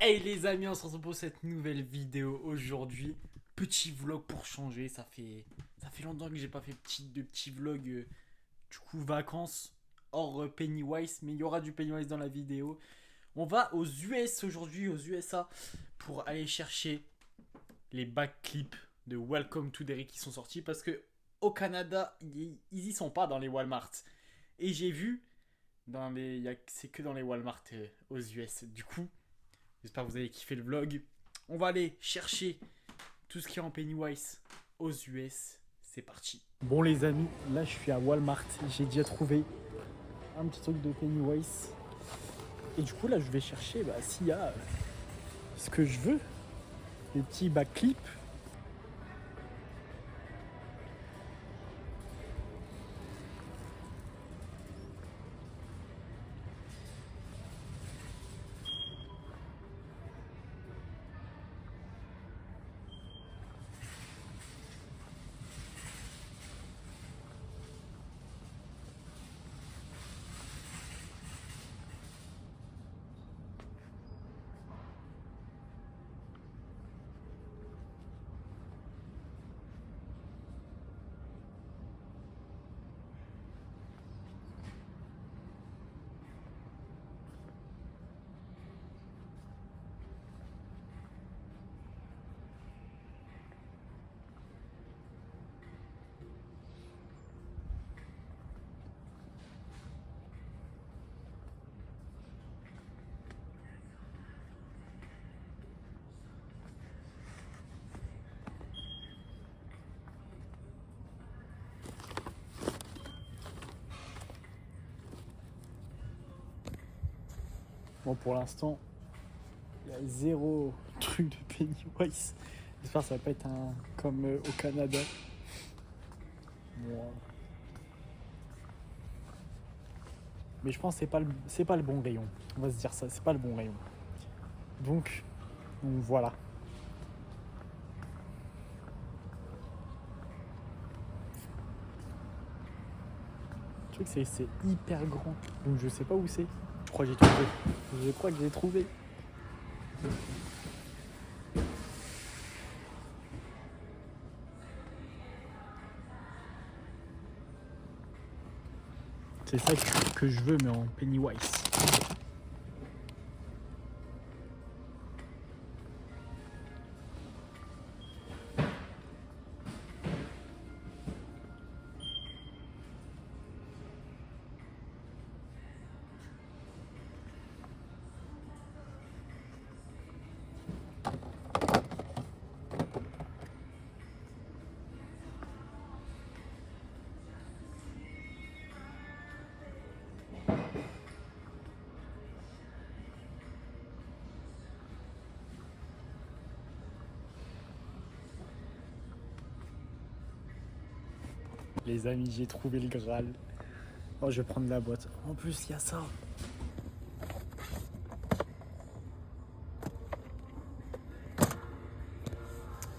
Hey les amis, on se retrouve pour cette nouvelle vidéo aujourd'hui. Petit vlog pour changer, ça fait longtemps que j'ai pas fait de petits vlogs du coup vacances hors Pennywise, mais il y aura du Pennywise dans la vidéo. On va aux US aujourd'hui, aux USA, pour aller chercher les backclips de Welcome to Derry qui sont sortis parce que au Canada, ils y sont pas dans les Walmart. Et j'ai vu c'est que dans les Walmart aux US. Du coup, j'espère que vous avez kiffé le vlog. On va aller chercher tout ce qui est en Pennywise aux US. C'est parti. Bon les amis, là je suis à Walmart. J'ai déjà trouvé un petit truc de Pennywise. Et du coup là je vais chercher s'il y a ce que je veux. Les petits backclips. Bon pour l'instant, il y a zéro truc de Pennywise. J'espère que ça va pas être comme au Canada. Bon. Mais je pense que c'est pas le bon rayon. On va se dire ça, c'est pas le bon rayon. Donc voilà. Le truc c'est hyper grand. Donc je sais pas où c'est. Je crois que j'ai trouvé. Je crois que j'ai trouvé. C'est ça que je veux, mais en Pennywise. Les amis, j'ai trouvé le Graal. Oh, je vais prendre la boîte. En plus, il y a ça.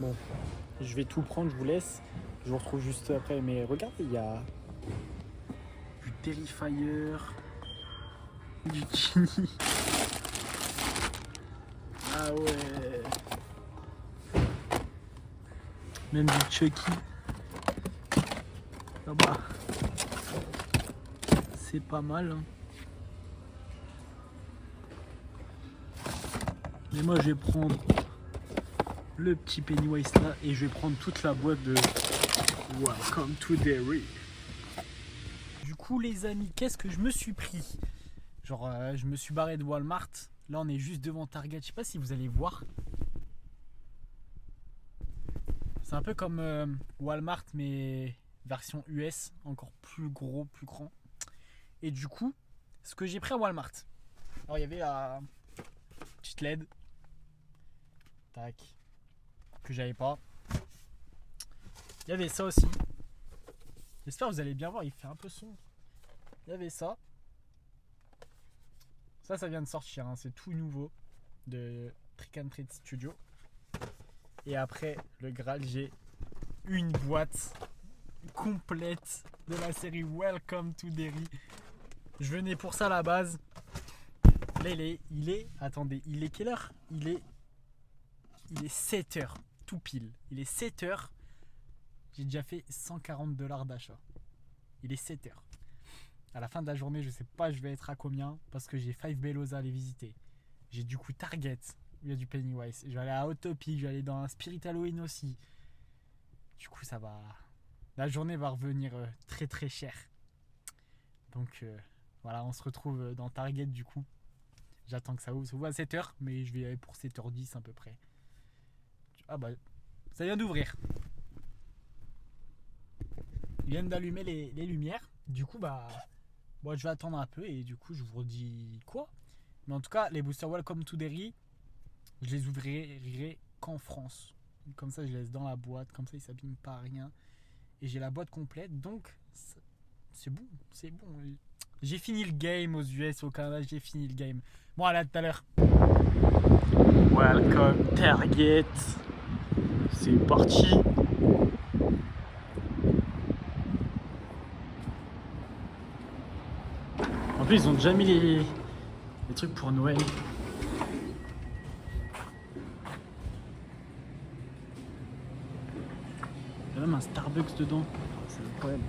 Bon, je vais tout prendre, je vous laisse. Je vous retrouve juste après. Mais regardez, il y a du Terrifier, du Chini. Ah ouais. Même du Chucky. Ah bah, c'est pas mal. Hein. Mais moi, je vais prendre le petit Pennywise là et je vais prendre toute la boîte de Welcome to Derry. Du coup, les amis, qu'est-ce que je me suis pris? Genre, je me suis barré de Walmart. Là, on est juste devant Target. Je sais pas si vous allez voir. C'est un peu comme Walmart, mais version US, encore plus gros, plus grand. Et du coup, ce que j'ai pris à Walmart. Alors, il y avait la petite LED. Tac. Que j'avais pas. Il y avait ça aussi. J'espère que vous allez bien voir, il fait un peu sombre. Il y avait ça. Ça vient de sortir, hein. C'est tout nouveau de Trick and Treat Studio. Et après, le Graal, j'ai une boîte complète de la série Welcome to Derry. Je venais pour ça à la base. Là, attendez, il est quelle heure? Il est 7h, tout pile. Il est 7h. J'ai déjà fait $140 d'achat. Il est 7h. À la fin de la journée, je sais pas je vais être à combien parce que j'ai 5 Belows à aller visiter. J'ai du coup Target, où il y a du Pennywise. Je vais aller à Hot Topic, je vais aller dans un Spirit Halloween aussi. Du coup, ça va. La journée va revenir très très cher. Donc voilà, on se retrouve dans Target du coup. J'attends que ça ouvre. Ça ouvre à 7h, mais je vais y aller pour 7h10 à peu près. Ah bah, ça vient d'ouvrir. Ils viennent d'allumer les lumières. Du coup, bah, moi je vais attendre un peu et du coup, je vous redis quoi. Mais en tout cas, les boosters Welcome to Derry, je les ouvrirai qu'en France. Comme ça, je les laisse dans la boîte. Comme ça, ils ne s'abîment pas à rien. Et j'ai la boîte complète. Donc, c'est bon. C'est bon. J'ai fini le game aux US, au Canada. J'ai fini le game. Bon, à tout à l'heure. Welcome Target. C'est parti. En plus, ils ont déjà mis les trucs pour Noël. Il y a même un Starbucks dedans. C'est incroyable.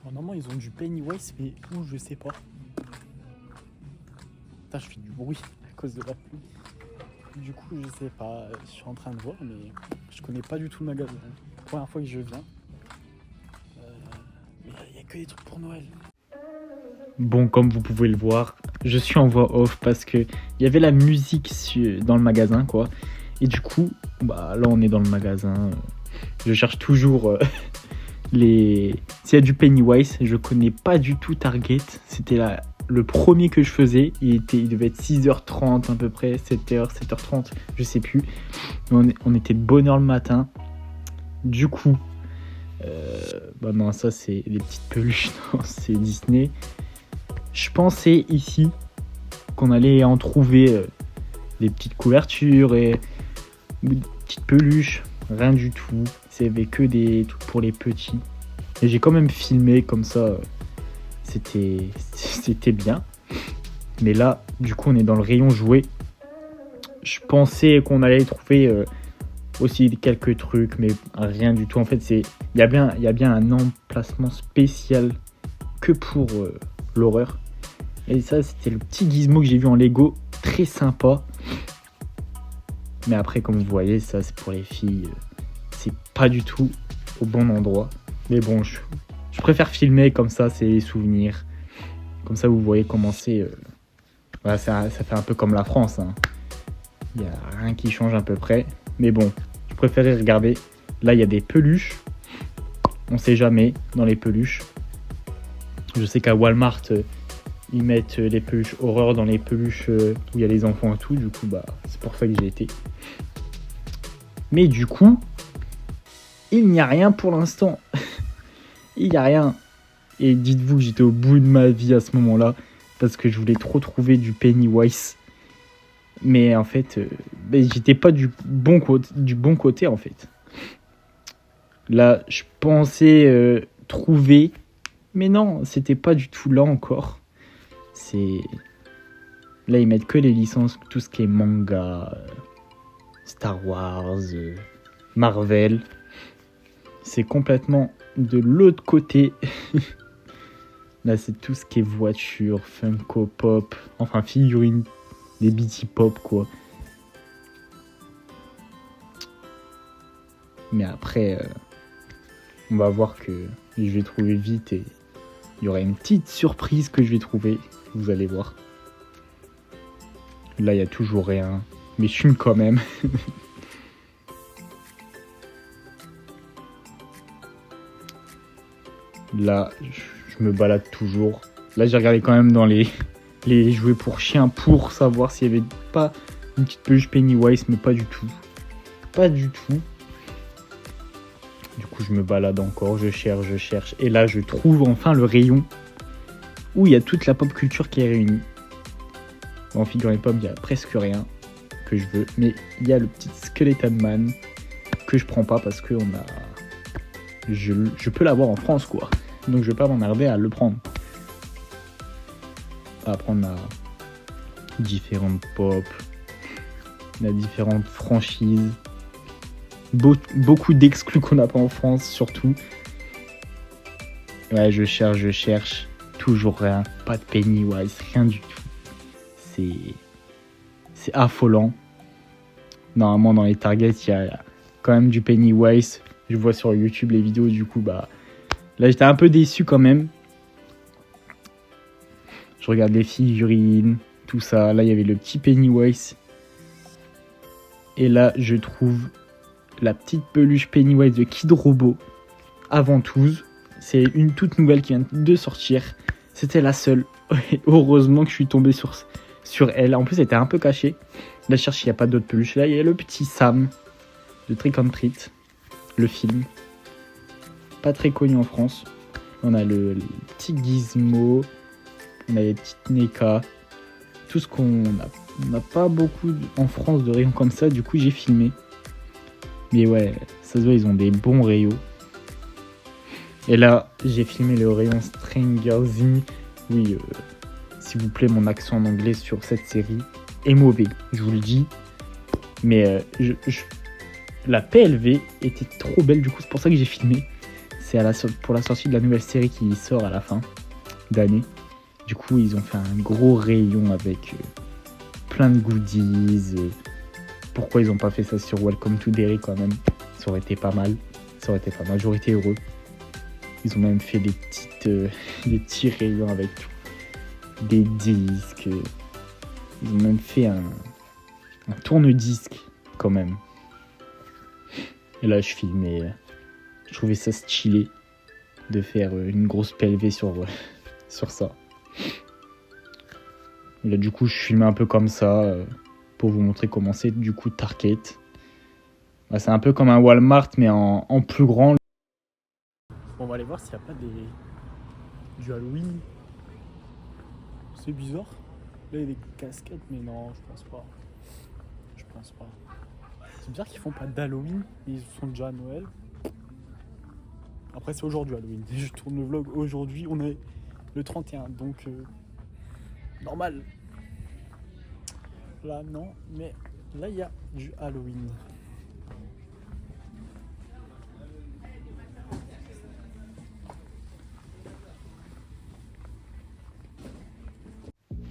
Normalement, ils ont du Pennywise, mais où je sais pas. Putain, je fais du bruit à cause de la pluie. Du coup, je sais pas. Je suis en train de voir, mais je connais pas du tout le magasin. Première fois que je viens. Mais il n'y a que des trucs pour Noël. Bon, comme vous pouvez le voir, je suis en voix off parce que il y avait la musique dans le magasin, quoi. Et du coup, bah là, on est dans le magasin. Je cherche toujours s'il y a du Pennywise. Je connais pas du tout Target. C'était le premier que je faisais. Il devait être 6h30 à peu près, 7h, 7h30, je sais plus. On était de bonne heure le matin. Du coup, bah non, ça c'est les petites peluches, non, c'est Disney. Je pensais ici qu'on allait en trouver des petites couvertures et des petites peluches. Rien du tout. Il n'y avait que des trucs pour les petits. Et j'ai quand même filmé comme ça. C'était bien. Mais là, du coup, on est dans le rayon jouets. Je pensais qu'on allait trouver aussi quelques trucs, mais rien du tout. En fait, il y a bien un emplacement spécial que pour l'horreur. Et ça, c'était le petit gizmo que j'ai vu en Lego. Très sympa. Mais après, comme vous voyez, ça, c'est pour les filles. C'est pas du tout au bon endroit. Mais bon, je préfère filmer comme ça, c'est les souvenirs. Comme ça, vous voyez comment c'est. Voilà, ça fait un peu comme la France. Il n'y a rien qui change à peu près. Mais bon, je préférais regarder. Là, il y a des peluches. On sait jamais dans les peluches. Je sais qu'à Walmart, ils mettent les peluches horreur dans les peluches où il y a les enfants et tout. Du coup, bah, c'est pour ça que j'ai été. Mais du coup, il n'y a rien pour l'instant. Il n'y a rien. Et dites-vous que j'étais au bout de ma vie à ce moment-là. Parce que je voulais trop trouver du Pennywise. Mais en fait, j'étais pas du bon côté en fait. Là, je pensais trouver. Mais non, c'était pas du tout là encore. Là, ils mettent que les licences, tout ce qui est manga, Star Wars, Marvel. C'est complètement de l'autre côté. Là, c'est tout ce qui est voiture, Funko Pop, enfin figurines, des BT Pop, quoi. Mais après, on va voir que je vais trouver vite et il y aura une petite surprise que je vais trouver. Vous allez voir. Là, il n'y a toujours rien. Mais je fume quand même. Là, je me balade toujours. Là, j'ai regardé quand même dans les jouets pour chiens pour savoir s'il n'y avait pas une petite peluche Pennywise, mais pas du tout. Pas du tout. Du coup, je me balade encore, je cherche. Et là, je trouve enfin le rayon où il y a toute la pop culture qui est réunie. En figurine pop, il n'y a presque rien que je veux. Mais il y a le petit Skeleton Man que je prends pas parce que je peux l'avoir en France, quoi. Donc je vais pas m'emmerder à le prendre. Après, on a différentes pop, on a différentes franchises, beaucoup d'exclus qu'on n'a pas en France, surtout. Ouais, je cherche, toujours rien, pas de Pennywise, rien du tout. C'est affolant. Normalement, dans les targets, il y a quand même du Pennywise. Je vois sur YouTube les vidéos, du coup, bah là, j'étais un peu déçu quand même. Je regarde les figurines, tout ça. Là, il y avait le petit Pennywise. Et là, je trouve la petite peluche Pennywise de Kid Robot à Ventouses. C'est une toute nouvelle qui vient de sortir. C'était la seule. Heureusement que je suis tombé sur elle. En plus, elle était un peu cachée. Là, je cherche, il n'y a pas d'autres peluches. Là, il y a le petit Sam de Trick or Treat, le film. Pas très connu en France. On a le petit Gizmo. On a les petites NECA. Tout ce qu'on a. On n'a pas beaucoup en France de rayons comme ça. Du coup, j'ai filmé. Mais ouais, ça se voit, ils ont des bons rayons. Et là, j'ai filmé le rayon Stranger Things. Oui, s'il vous plaît, mon accent en anglais sur cette série est mauvais, je vous le dis. Mais la PLV était trop belle, du coup, c'est pour ça que j'ai filmé. C'est pour la sortie de la nouvelle série qui sort à la fin d'année. Du coup, ils ont fait un gros rayon avec plein de goodies. Pourquoi ils n'ont pas fait ça sur Welcome to Derry quand même? Ça aurait été pas mal. J'aurais été heureux. Ils ont même fait des petits rayons avec tout. Des disques. Ils ont même fait un tourne-disque quand même. Et là, je filmais. Je trouvais ça stylé de faire une grosse PLV sur ça. Et là, du coup, je filmais un peu comme ça pour vous montrer comment c'est du coup Target. Bah, c'est un peu comme un Walmart, mais en plus grand. On va aller voir s'il n'y a pas du Halloween. C'est bizarre. Là, il y a des casquettes, mais non, je pense pas. C'est bizarre qu'ils font pas d'Halloween. Ils sont déjà à Noël. Après, c'est aujourd'hui Halloween. Je tourne le vlog aujourd'hui. On est le 31, donc normal. Là, non, mais là, il y a du Halloween.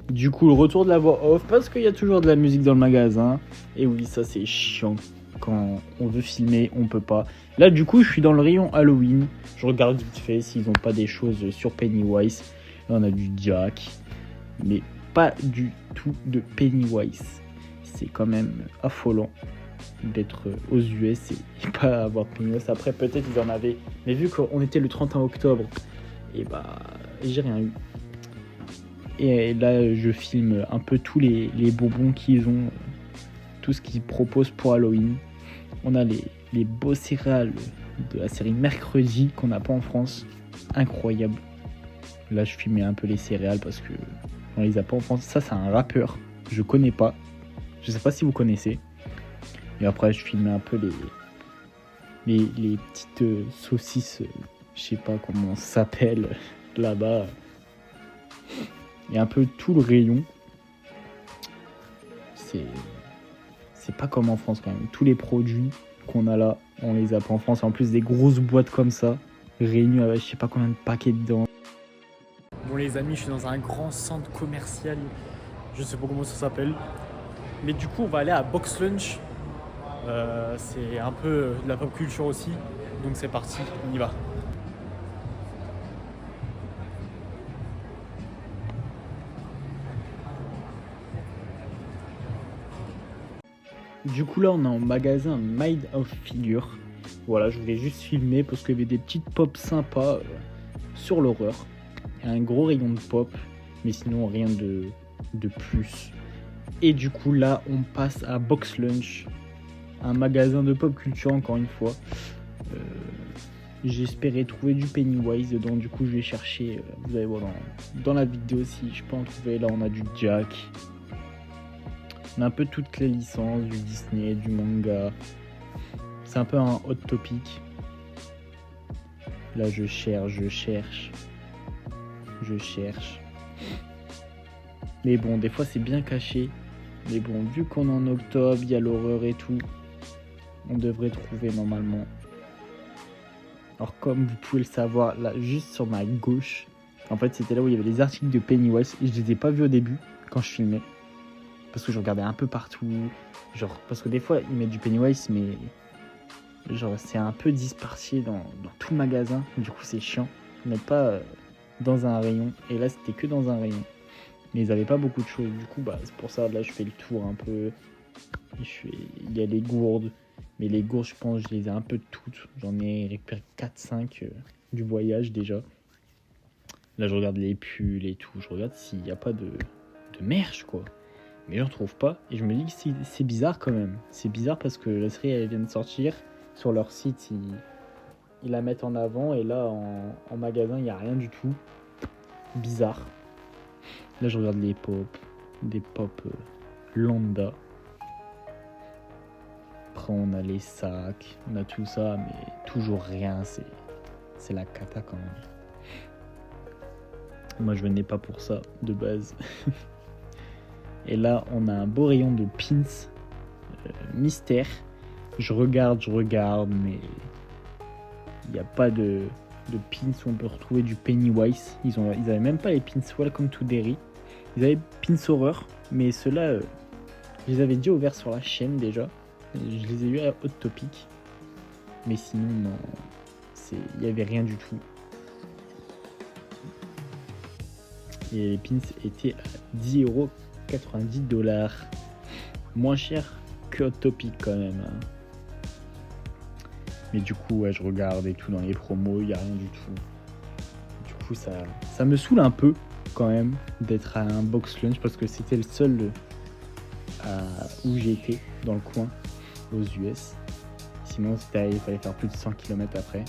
Du coup, le retour de la voix off, parce qu'il y a toujours de la musique dans le magasin. Et oui, ça c'est chiant. Quand on veut filmer, on peut pas. Là, du coup, je suis dans le rayon Halloween. Je regarde vite fait s'ils ont pas des choses sur Pennywise. Là, on a du Jack. Mais pas du tout de Pennywise. C'est quand même affolant d'être aux US et pas avoir Pennywise. Après, peut-être ils en avaient. Mais vu qu'on était le 31 octobre, et bah, j'ai rien eu. Et là, je filme un peu tous les bonbons qu'ils ont, tout ce qu'ils proposent pour Halloween. On a les beaux céréales de la série Mercredi qu'on n'a pas en France. Incroyable. Là, je filmais un peu les céréales parce que on les a pas en France. Ça, c'est un rappeur. Je connais pas. Je sais pas si vous connaissez. Et après, je filmais un peu les petites saucisses. Je sais pas comment ça s'appelle là-bas. Et un peu tout le rayon. C'est pas comme en France quand même. Tous les produits qu'on a là, on les a pas en France. En plus, des grosses boîtes comme ça, réunies avec je sais pas combien de paquets dedans. Bon les amis, je suis dans un grand centre commercial. Je sais pas comment ça s'appelle. Mais du coup, on va aller à Box Lunch. C'est un peu de la pop culture aussi. Donc c'est parti, on y va. Du coup là on est en magasin Made of Figures. Voilà, je voulais juste filmer parce qu'il y avait des petites pop sympas sur l'horreur. Il y a un gros rayon de pop, mais sinon rien de plus. Et du coup là on passe à Box Lunch, un magasin de pop culture encore une fois. J'espérais trouver du Pennywise dedans, du coup je vais chercher, vous allez voir dans la vidéo si je peux en trouver. Là on a du Jack, On a un peu toutes les licences, du Disney, du manga. C'est un peu un hot topic. Là, je cherche. Mais bon, des fois, c'est bien caché. Mais bon, vu qu'on est en octobre, il y a l'horreur et tout, on devrait trouver normalement. Alors, comme vous pouvez le savoir, là, juste sur ma gauche, en fait, c'était là où il y avait les articles de Pennywise. Et je les ai pas vus au début, quand je filmais. Parce que je regardais un peu partout. Genre, parce que des fois, ils mettent du Pennywise, mais genre, c'est un peu dispersé dans tout le magasin. Du coup, c'est chiant. Ils mettent pas dans un rayon. Et là, c'était que dans un rayon. Mais ils avaient pas beaucoup de choses. Du coup, bah, c'est pour ça, là, je fais le tour un peu. Il y a les gourdes. Mais les gourdes, je pense, je les ai un peu toutes. J'en ai récupéré 4-5 du voyage déjà. Là, je regarde les pulls et tout. Je regarde s'il n'y a pas de merch, quoi. Mais j'en trouve pas. Et je me dis que c'est bizarre quand même. C'est bizarre parce que la série, elle vient de sortir. Sur leur site, ils la mettent en avant. Et là, en magasin, il n'y a rien du tout. Bizarre. Là, je regarde les pop. Des pop lambda. Après, on a les sacs. On a tout ça. Mais toujours rien. C'est la cata quand même. Moi, je venais pas pour ça, de base. Et là, on a un beau rayon de pins mystère. Je regarde, mais il n'y a pas de pins où on peut retrouver du Pennywise. Ils avaient même pas les pins Welcome to Derry. Ils avaient pins horreur, mais ceux-là, je les avais déjà ouverts sur la chaîne déjà. Je les ai eu à Hot Topic. Mais sinon, non, il n'y avait rien du tout. Et les pins étaient à 10,90€. Moins cher que Hot Topic quand même. Mais du coup, ouais, je regarde et tout dans les promos, il n'y a rien du tout. Du coup, ça me saoule un peu quand même d'être à un box lunch parce que c'était le seul où j'étais dans le coin aux US. Sinon, il fallait faire plus de 100 km après.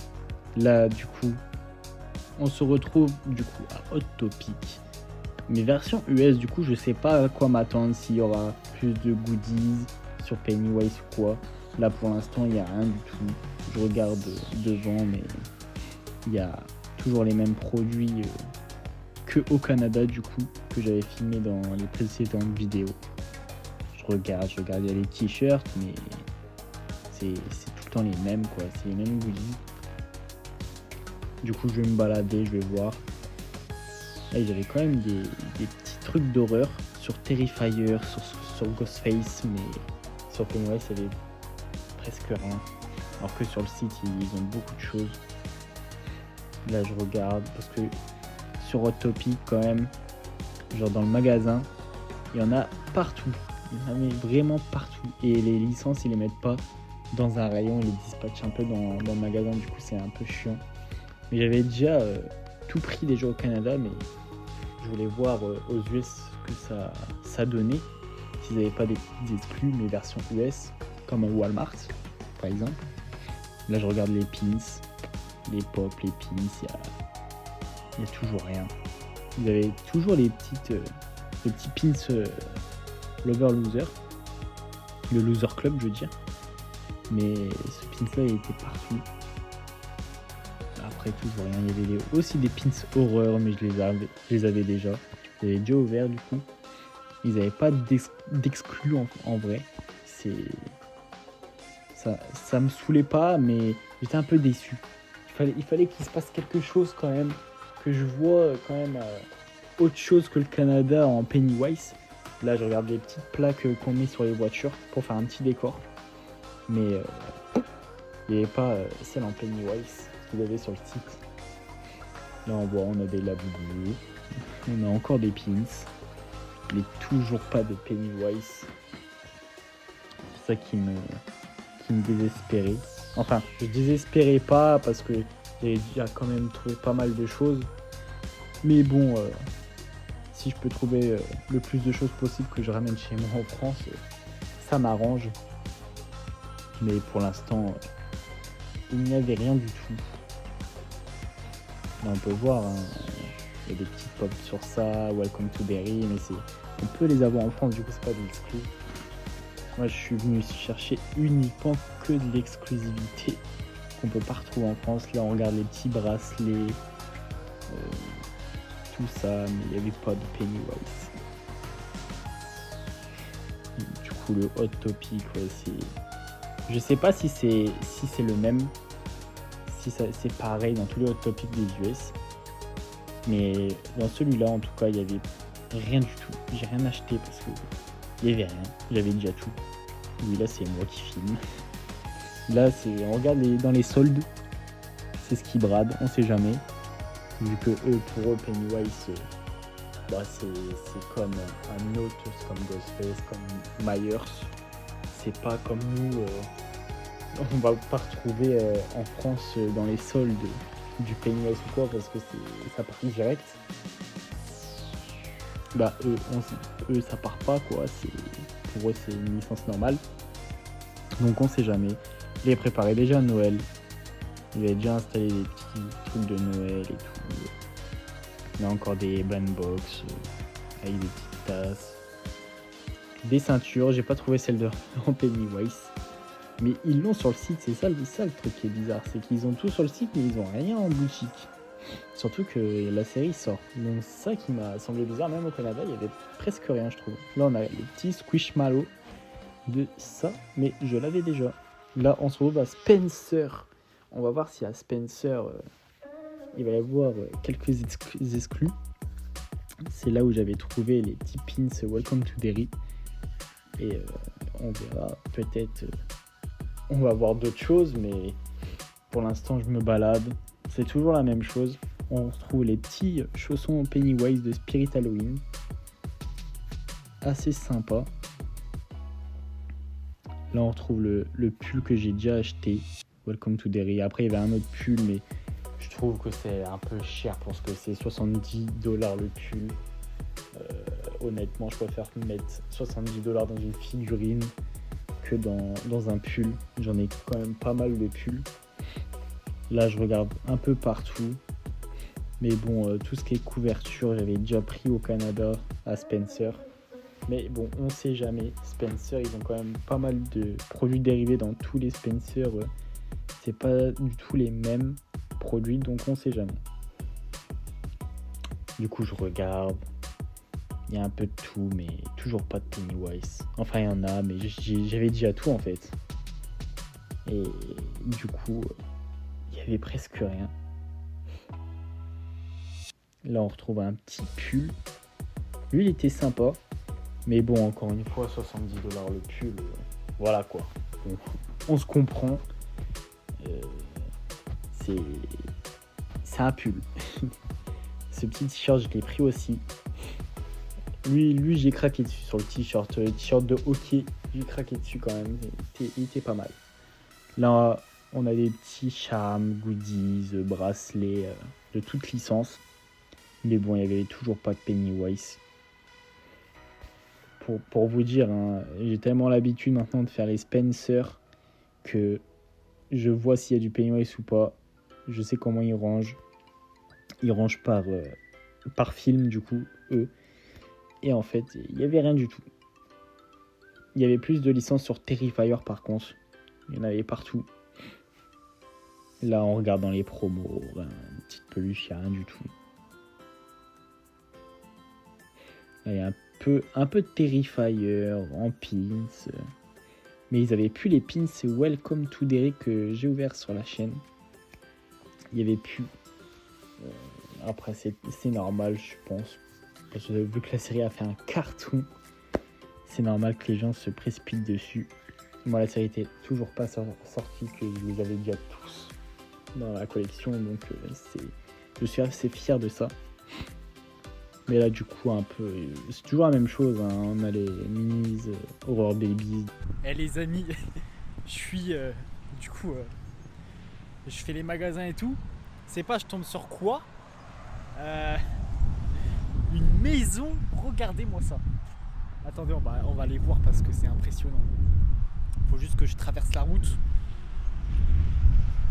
Là, du coup, on se retrouve du coup à Hot Topic. Mais version US, du coup, je sais pas à quoi m'attendre, s'il y aura plus de goodies sur Pennywise ou quoi. Là, pour l'instant, il n'y a rien du tout. Je regarde devant, mais il y a toujours les mêmes produits que au Canada, du coup, que j'avais filmé dans les précédentes vidéos. Je regarde, il y a les t-shirts, mais c'est tout le temps les mêmes, quoi. C'est les mêmes goodies. Du coup, je vais me balader, je vais voir. Là, j'avais quand même des petits trucs d'horreur sur Terrifier, sur Ghostface, mais sur Pennywise, il y avait presque rien. Alors que sur le site, ils ont beaucoup de choses. Là, je regarde parce que sur Hot Topic, quand même, genre dans le magasin, il y en a partout. Il y en a vraiment partout. Et les licences, ils les mettent pas dans un rayon, ils les dispatchent un peu dans le magasin. Du coup, c'est un peu chiant. Mais j'avais déjà tout pris déjà au Canada, mais je voulais voir aux US ce que ça donnait. S'ils n'avaient pas des exclus, mais version US, comme à Walmart, par exemple. Là, je regarde les pins, les pop, les pins, il y a toujours rien. Vous avez toujours les petits pins Lover Loser, le Loser Club, je veux dire. Mais ce pins-là, il était partout. Après, toujours rien. Il y avait aussi des pins horreur, mais je les avais déjà. Je les avais déjà ouverts, du coup. Ils n'avaient pas d'exclus en vrai. Ça me saoulait pas, mais j'étais un peu déçu. Il fallait qu'il se passe quelque chose quand même. Que je vois quand même autre chose que le Canada en Pennywise. Là, je regarde les petites plaques qu'on met sur les voitures pour faire un petit décor. Mais il n'y avait pas celle en Pennywise qu'il y avait sur le site. Là, on a des Labubu. On a encore des pins. Mais toujours pas de Pennywise. C'est ça qui me désespérait. Enfin, je désespérais pas parce que j'ai déjà quand même trouvé pas mal de choses. Mais bon, si je peux trouver le plus de choses possible que je ramène chez moi en France, ça m'arrange. Mais pour l'instant, il n'y avait rien du tout. Là, on peut voir, hein, il y a des petites pop sur ça, Welcome to Derry, mais on peut les avoir en France, du coup c'est pas des exclus. Moi, je suis venu chercher uniquement que de l'exclusivité qu'on peut pas retrouver en France. Là, on regarde les petits bracelets, tout ça, mais il n'y avait pas de Pennywise. Du coup, le Hot Topic, ouais, c'est... Je sais pas si c'est le même, si c'est pareil dans tous les Hot Topics des US. Mais dans celui-là, en tout cas, il y avait rien du tout. J'ai rien acheté parce que il y avait rien. J'avais déjà tout. Oui, là, c'est moi qui filme. Là, on regarde dans les soldes. C'est ce qui brade, on sait jamais. Vu que pour eux, Pennywise, c'est comme un autre, c'est comme Ghostface, comme Myers. C'est pas comme nous. On va pas retrouver en France dans les soldes du Pennywise ou quoi, parce que ça part direct. Bah eux ça part pas quoi, pour eux c'est une licence normale. Donc on sait jamais. Il est préparé déjà à Noël. Il avait déjà installé des petits trucs de Noël et tout. Il y a encore des bandbox avec des petites tasses. Des ceintures, j'ai pas trouvé celle de en Pennywise. Mais ils l'ont sur le site, c'est ça le truc qui est bizarre. C'est qu'ils ont tout sur le site mais ils ont rien en boutique. Surtout que la série sort. Donc c'est ça qui m'a semblé bizarre. Même au Canada, il y avait presque rien, je trouve. Là, on a les petits Squishmallow de ça, mais je l'avais déjà. Là, on se retrouve à Spencer. On va voir si à Spencer, il va y avoir quelques exclus. C'est là où j'avais trouvé les petits pins Welcome to Derry. Et on verra peut-être... on va voir d'autres choses, mais pour l'instant, je me balade. C'est toujours la même chose. On retrouve les petits chaussons Pennywise de Spirit Halloween. Assez sympa. Là, on retrouve le pull que j'ai déjà acheté. Welcome to Derry. Après, il y avait un autre pull, mais je trouve que c'est un peu cher parce que c'est $70 le pull. Honnêtement, je préfère mettre $70 dans une figurine que dans un pull. J'en ai quand même pas mal de pulls. Là, je regarde un peu partout. Mais bon, tout ce qui est couverture, j'avais déjà pris au Canada à Spencer. Mais bon, on sait jamais. Spencer, ils ont quand même pas mal de produits dérivés dans tous les Spencer. C'est pas du tout les mêmes produits, donc on sait jamais. Du coup, je regarde. Il y a un peu de tout, mais toujours pas de Pennywise. Enfin, il y en a, mais j'avais déjà tout en fait. Et du coup, il y avait presque rien. Là, on retrouve un petit pull. Lui, il était sympa. Mais bon, encore une fois, $70 le pull. Voilà quoi. On se comprend. C'est un pull. Ce petit t-shirt, je l'ai pris aussi. Lui j'ai craqué dessus sur le t-shirt. Le t-shirt de hockey, j'ai craqué dessus quand même. Il était pas mal. Là, on a des petits charms, goodies, bracelets de toute licence. Mais bon, il n'y avait toujours pas de Pennywise. Pour vous dire, hein, j'ai tellement l'habitude maintenant de faire les Spencer que je vois s'il y a du Pennywise ou pas. Je sais comment ils rangent. Ils rangent par film, du coup, eux. Et en fait, il n'y avait rien du tout. Il y avait plus de licences sur Terrifier par contre. Il y en avait partout. Là, on regarde dans les promos. Une petite peluche, il n'y a rien du tout. Là, il y a un peu de Terrifier en pins. Mais ils avaient plus les pins Welcome to Derry que j'ai ouvert sur la chaîne. Il n'y avait plus. Après, c'est normal, je pense. Parce que vu que la série a fait un carton, c'est normal que les gens se précipitent dessus. Moi, la série était toujours pas sortie, que je les avais déjà tous dans la collection, donc je suis assez fier de ça. Mais là, du coup, un peu, c'est toujours la même chose. Hein. On a les minis, Horror Babies. Eh les amis, je suis du coup, je fais les magasins et tout. C'est pas, je tombe sur quoi? Une maison, regardez-moi ça. Attendez, on va aller voir parce que c'est impressionnant. Faut juste que je traverse la route.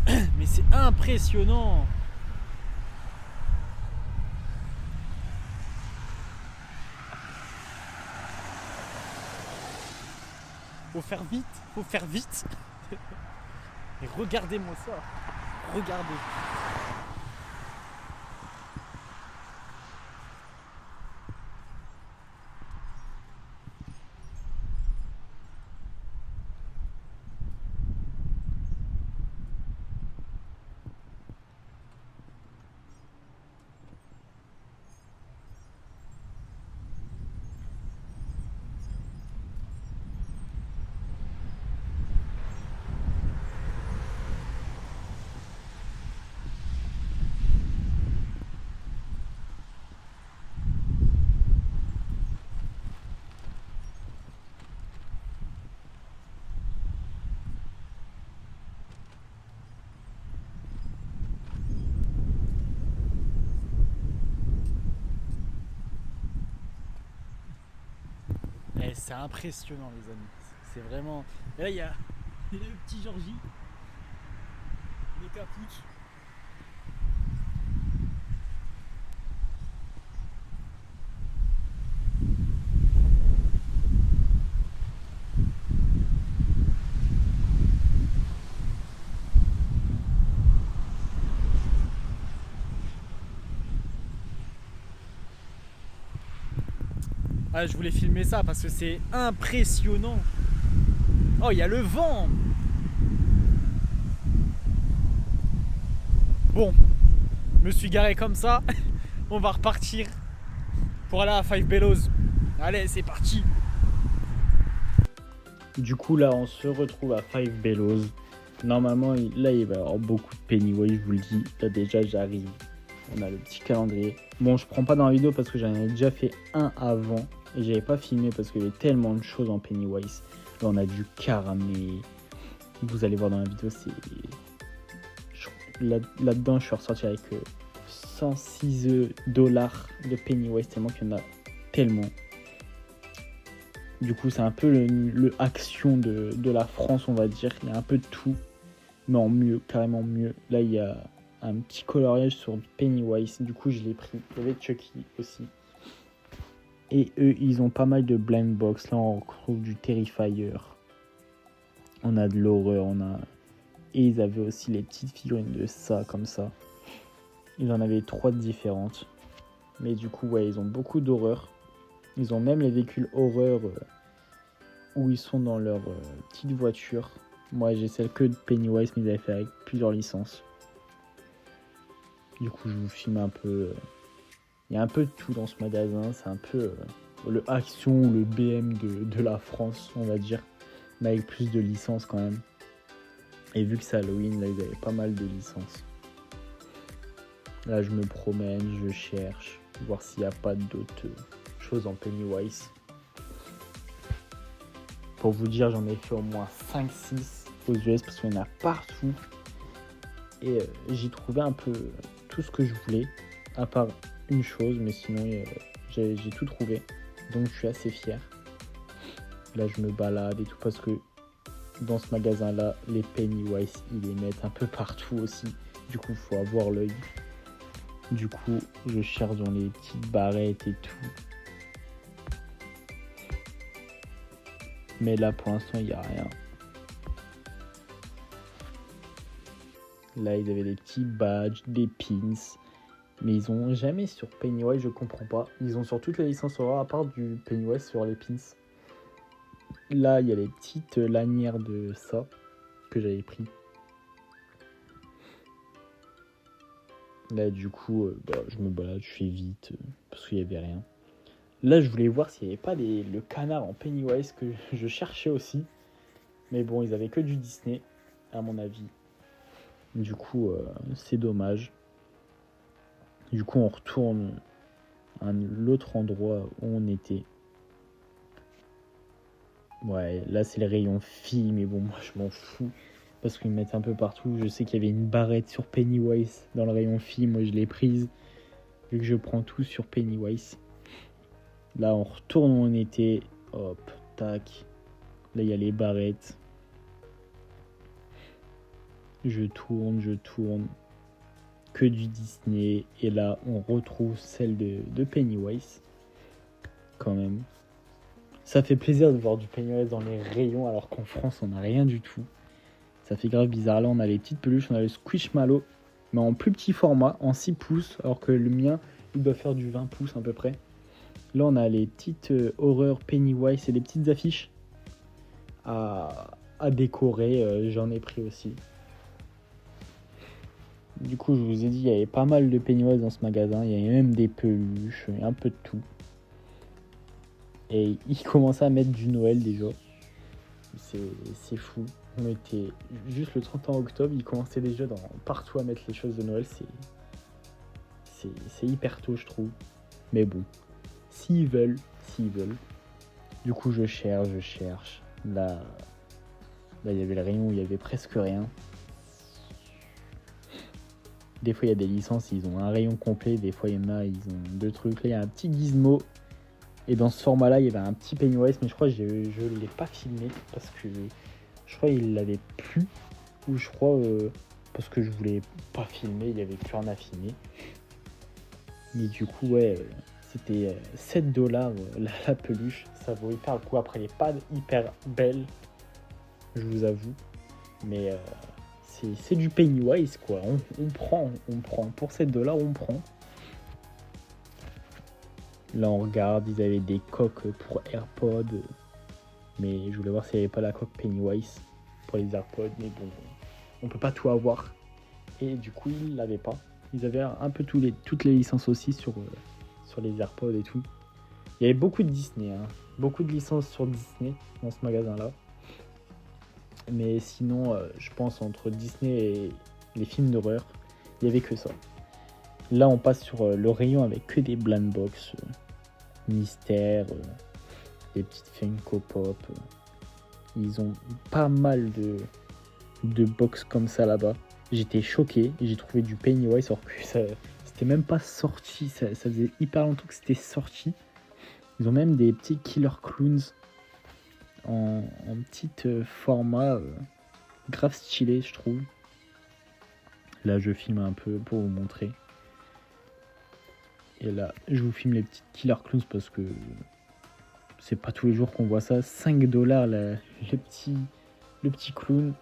Mais c'est impressionnant. Faut faire vite, faut faire vite. Et regardez-moi ça. Regardez. Eh, c'est impressionnant les amis. C'est vraiment. Et là il y a le petit Georgie. Les capuches. Ah, je voulais filmer ça parce que c'est impressionnant. Oh, il y a le vent. Bon, je me suis garé comme ça. On va repartir pour aller à Five Bellows. Allez, c'est parti. Du coup, là, on se retrouve à Five Bellows. Normalement, là, il va y avoir beaucoup de Pennywise, je vous le dis. Là, déjà, j'arrive. On a le petit calendrier. Bon, je prends pas dans la vidéo parce que j'en avais déjà fait un avant. Et j'avais pas filmé parce qu'il y avait tellement de choses en Pennywise. Là, on a du caramel. Vous allez voir dans la vidéo, c'est... Là-dedans, je suis ressorti avec 106 $ de Pennywise, tellement qu'il y en a tellement. Du coup, c'est un peu le action de la France, on va dire. Il y a un peu de tout, mais en mieux, carrément mieux. Là, il y a un petit coloriage sur Pennywise. Du coup, je l'ai pris. Il y avait Chucky aussi. Et eux, ils ont pas mal de blind box. Là, on retrouve du Terrifier. On a de l'horreur. Et ils avaient aussi les petites figurines de ça, comme ça. Ils en avaient 3 différentes. Mais du coup, ouais, ils ont beaucoup d'horreur. Ils ont même les véhicules horreur où ils sont dans leur petite voiture. Moi, j'ai celle que de Pennywise, mais ils avaient fait avec plusieurs licences. Du coup, je vous filme un peu. Il y a un peu de tout dans ce magasin. C'est un peu le Action ou le BM de la France, on va dire. Mais avec plus de licences quand même. Et vu que c'est Halloween, là, ils avaient pas mal de licences. Là, je me promène, je cherche, voir s'il n'y a pas d'autres choses en Pennywise. Pour vous dire, j'en ai fait au moins 5-6 aux US parce qu'il y en a partout. Et j'ai trouvé un peu tout ce que je voulais, à part une chose, mais sinon j'ai tout trouvé. Donc je suis assez fier. Là, je me balade et tout parce que dans ce magasin-là, les Pennywise, ils les mettent un peu partout aussi. Du coup, il faut avoir l'œil. Du coup, je cherche dans les petites barrettes et tout. Mais là, pour l'instant, il n'y a rien. Là, ils avaient des petits badges, des pins. Mais ils ont jamais sur Pennywise, je comprends pas. Ils ont sur toutes les licences horreur, à part du Pennywise sur les pins. Là, il y a les petites lanières de ça que j'avais pris. Là, du coup, je me balade, je fais vite parce qu'il n'y avait rien. Là, je voulais voir s'il n'y avait pas le canard en Pennywise que je cherchais aussi. Mais bon, ils avaient que du Disney, à mon avis. Du coup, c'est dommage. Du coup, on retourne à l'autre endroit où on était. Ouais, là, c'est le rayon filles, mais bon, moi, je m'en fous. Parce qu'ils mettent un peu partout. Je sais qu'il y avait une barrette sur Pennywise dans le rayon filles. Moi, je l'ai prise. Vu que je prends tout sur Pennywise. Là, on retourne où on était. Hop, tac. Là, il y a les barrettes. Je tourne. Que du Disney. Et là, on retrouve celle de Pennywise. Quand même. Ça fait plaisir de voir du Pennywise dans les rayons alors qu'en France on n'a rien du tout. Ça fait grave bizarre. Là on a les petites peluches, on a le Squishmallow, mais en plus petit format, en 6 pouces, alors que le mien il doit faire du 20 pouces à peu près. Là on a les petites horreurs Pennywise et les petites affiches à décorer, j'en ai pris aussi. Du coup je vous ai dit il y avait pas mal de Pennywise dans ce magasin, il y avait même des peluches, un peu de tout. Et il commençait à mettre du Noël déjà. C'est fou. On était juste le 31 octobre, il commençait déjà partout à mettre les choses de Noël. C'est hyper tôt, je trouve. Mais bon, s'ils veulent. Du coup, je cherche. Là, il y avait le rayon où il y avait presque rien. Des fois, il y a des licences, ils ont un rayon complet. Des fois, il y en a, ils ont 2 trucs. Là, il y a un petit gizmo. Et dans ce format-là, il y avait un petit Pennywise, mais je crois que je ne l'ai pas filmé parce que je crois qu'il l'avait plus. Ou je crois parce que je voulais pas filmer, il n'y avait plus rien à filmer. Mais du coup, ouais, c'était 7$ la peluche. Ça vaut hyper le coup. Après, les pads hyper belles, je vous avoue. Mais c'est du Pennywise, quoi. On prend. Pour 7$, on prend. Là, on regarde, ils avaient des coques pour AirPods. Mais je voulais voir s'il n'y avait pas la coque Pennywise pour les AirPods. Mais bon, on peut pas tout avoir. Et du coup, ils l'avaient pas. Ils avaient un peu toutes les licences aussi sur les AirPods et tout. Il y avait beaucoup de Disney. Beaucoup de licences sur Disney dans ce magasin-là. Mais sinon, je pense entre Disney et les films d'horreur, il n'y avait que ça. Là, on passe sur le rayon avec que des blind box, mystère, des petites Funko Pop. Ils ont pas mal de box comme ça là-bas. J'étais choqué, j'ai trouvé du Pennywise alors que c'était même pas sorti. Ça faisait hyper longtemps que c'était sorti. Ils ont même des petits Killer Clowns en petit format grave stylé, je trouve. Là, je filme un peu pour vous montrer. Et là, je vous filme les petites Killer Clowns parce que c'est pas tous les jours qu'on voit ça. 5$ le petit clown,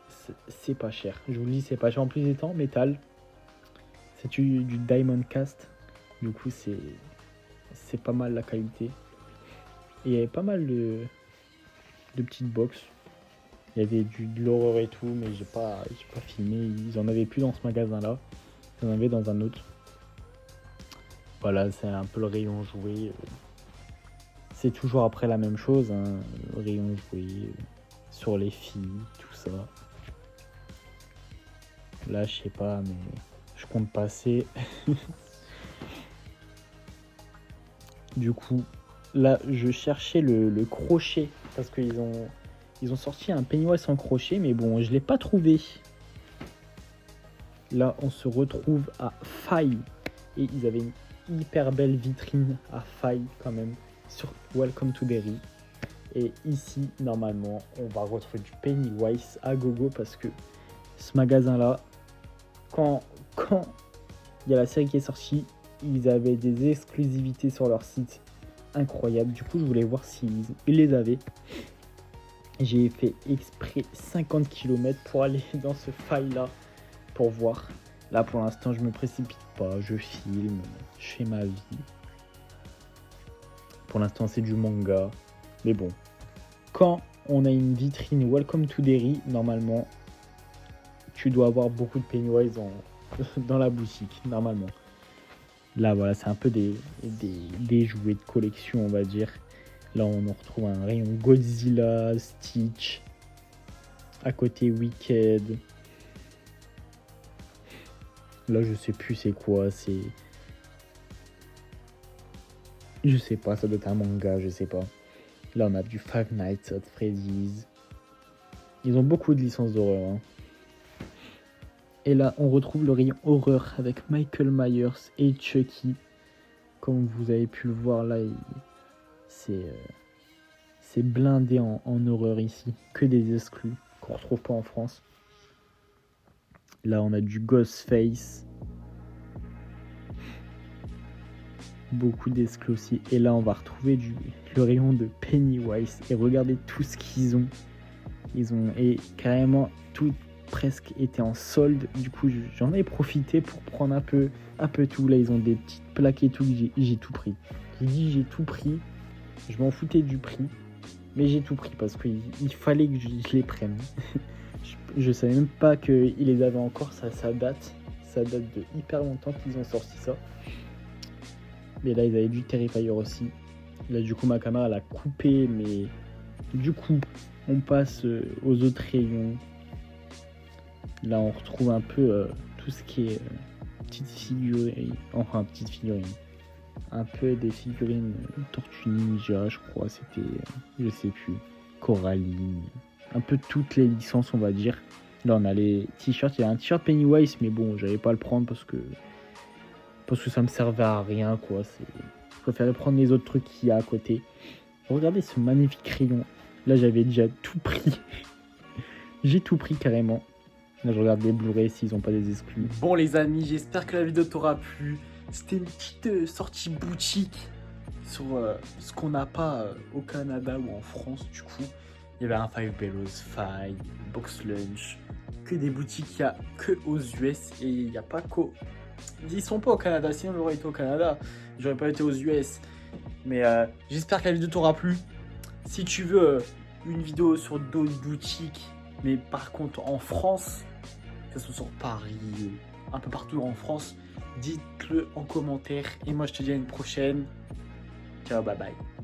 c'est pas cher. Je vous le dis, c'est pas cher. En plus, il est en métal. C'est du Diamond Cast. Du coup, c'est pas mal la qualité. Et il y avait pas mal de petites box. Il y avait de l'horreur et tout, mais j'ai pas filmé. Ils en avaient plus dans ce magasin-là. Ils en avaient dans un autre. Voilà, c'est un peu le rayon jouet. C'est toujours après la même chose, le rayon jouet sur les filles, tout ça. Là, je sais pas, mais je compte passer. Du coup, là, je cherchais le crochet parce qu'ils ont sorti un Pennywise en crochet, mais bon, je l'ai pas trouvé. Là, on se retrouve à Faille et ils avaient une hyper belle vitrine à Faille quand même sur Welcome to Derry. Et ici, normalement, on va retrouver du Pennywise à gogo parce que ce magasin-là, quand il y a la série qui est sortie, ils avaient des exclusivités sur leur site incroyables. Du coup, je voulais voir s'ils les avaient. J'ai fait exprès 50 km pour aller dans ce file-là pour voir. Là, pour l'instant, je me précipite pas. Je filme, je fais ma vie. Pour l'instant, c'est du manga. Mais bon, quand on a une vitrine Welcome to Derry, normalement, tu dois avoir beaucoup de Pennywise dans la boutique, normalement. Là, voilà, c'est un peu des jouets de collection, on va dire. Là, on en retrouve un rayon Godzilla, Stitch. À côté, Wicked. Là, je sais plus c'est quoi, c'est... Je sais pas, ça doit être un manga, je sais pas. Là, on a du Five Nights at Freddy's. Ils ont beaucoup de licences d'horreur. Hein. Et là, on retrouve le rayon horreur avec Michael Myers et Chucky. Comme vous avez pu le voir, là, c'est blindé en horreur ici. Que des exclus qu'on retrouve pas en France. Là, on a du Ghostface. Beaucoup d'exclus aussi. Et là, on va retrouver le rayon de Pennywise. Et regardez tout ce qu'ils ont. Et carrément tout presque été en solde. Du coup, j'en ai profité pour prendre un peu tout. Là, ils ont des petites plaques et tout. J'ai tout pris. J'ai dit j'ai tout pris. Je m'en foutais du prix. Mais j'ai tout pris parce qu'il fallait que je les prenne. je savais même pas qu'ils les avaient encore. Ça date de hyper longtemps qu'ils ont sorti ça. Mais là, ils avaient du Terrifier aussi. Là, du coup, ma caméra, elle a coupé. Mais du coup, on passe aux autres rayons. Là, on retrouve un peu tout ce qui est petites figurines. Enfin, petites figurines. Un peu des figurines Tortue Ninja, je crois. C'était, je sais plus. Coraline. Un peu toutes les licences, on va dire. Là, on a les t-shirts. Il y a un t-shirt Pennywise, mais bon, j'allais pas le prendre parce que ça me servait à rien, quoi. Je préférais prendre les autres trucs qu'il y a à côté. Regardez ce magnifique rayon. Là, j'avais déjà tout pris. J'ai tout pris carrément. Là, je regarde les Blu-ray s'ils n'ont pas des exclus. Bon, les amis, j'espère que la vidéo t'aura plu. C'était une petite sortie boutique sur ce qu'on n'a pas au Canada ou en France, du coup. Il y avait un Five Below, Five, Box Lunch, que des boutiques qu'il n'y a que aux US et il n'y a pas qu'au... Ils sont pas au Canada, sinon j'aurais été au Canada, j'aurais pas été aux US. Mais j'espère que la vidéo t'aura plu. Si tu veux une vidéo sur d'autres boutiques, mais par contre en France, que ce soit sur Paris, un peu partout en France, dites-le en commentaire. Et moi je te dis à une prochaine. Ciao, bye bye.